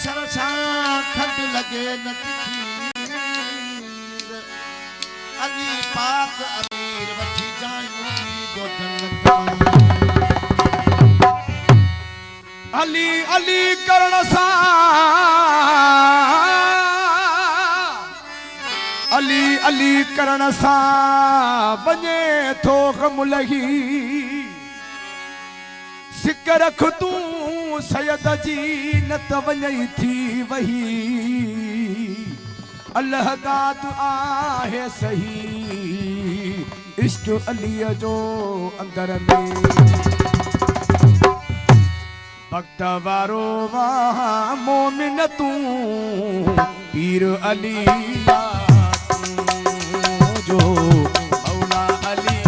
सरसा खंड लगे न तीर अली पाक अमीर वठी जायूं दो जन्नत अली अली करण सा अली अली करण सा बने थो गम लही सिक रख तू सैयद जी न त वञई थी वही अल्लाह दाद आहे सही इश्क अलीअ जो अंदर में भक्त वारो वाह मोमिन तू पीर अली जो मौला अली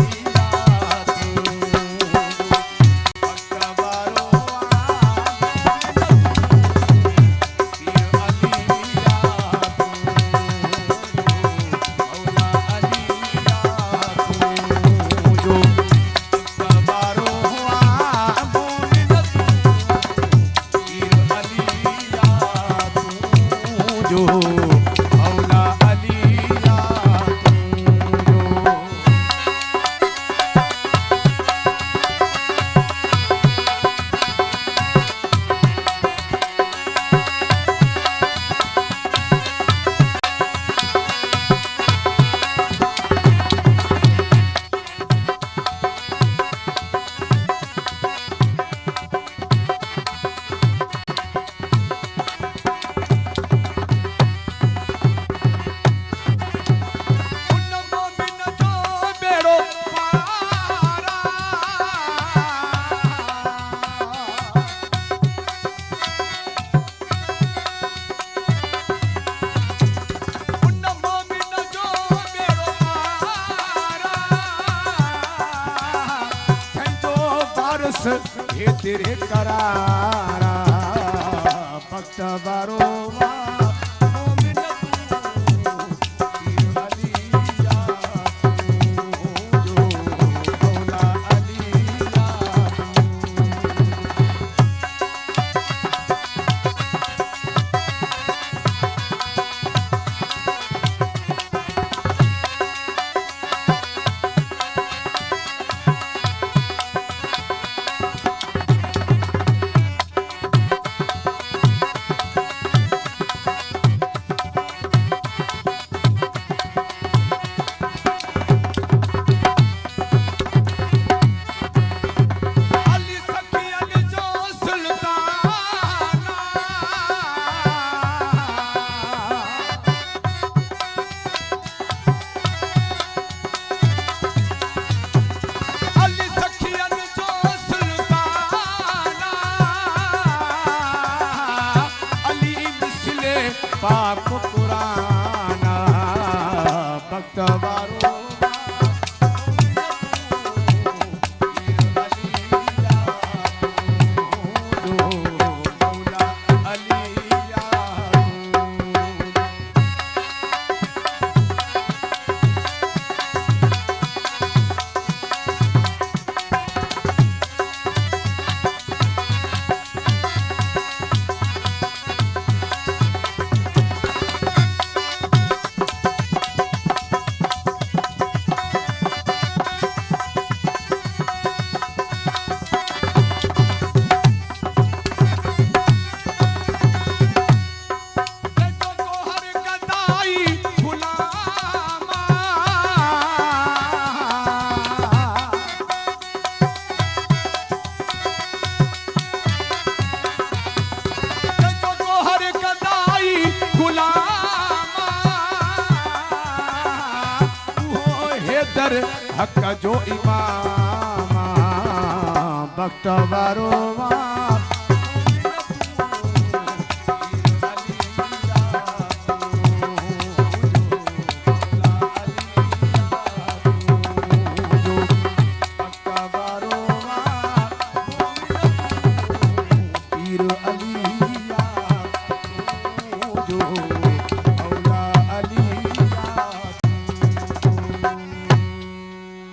ये तेरे करारा भक्त वारो मोमिन पीर अली जो मौला अली पाक पुराना भक्त वारो हक जो इमाम भक्त वारो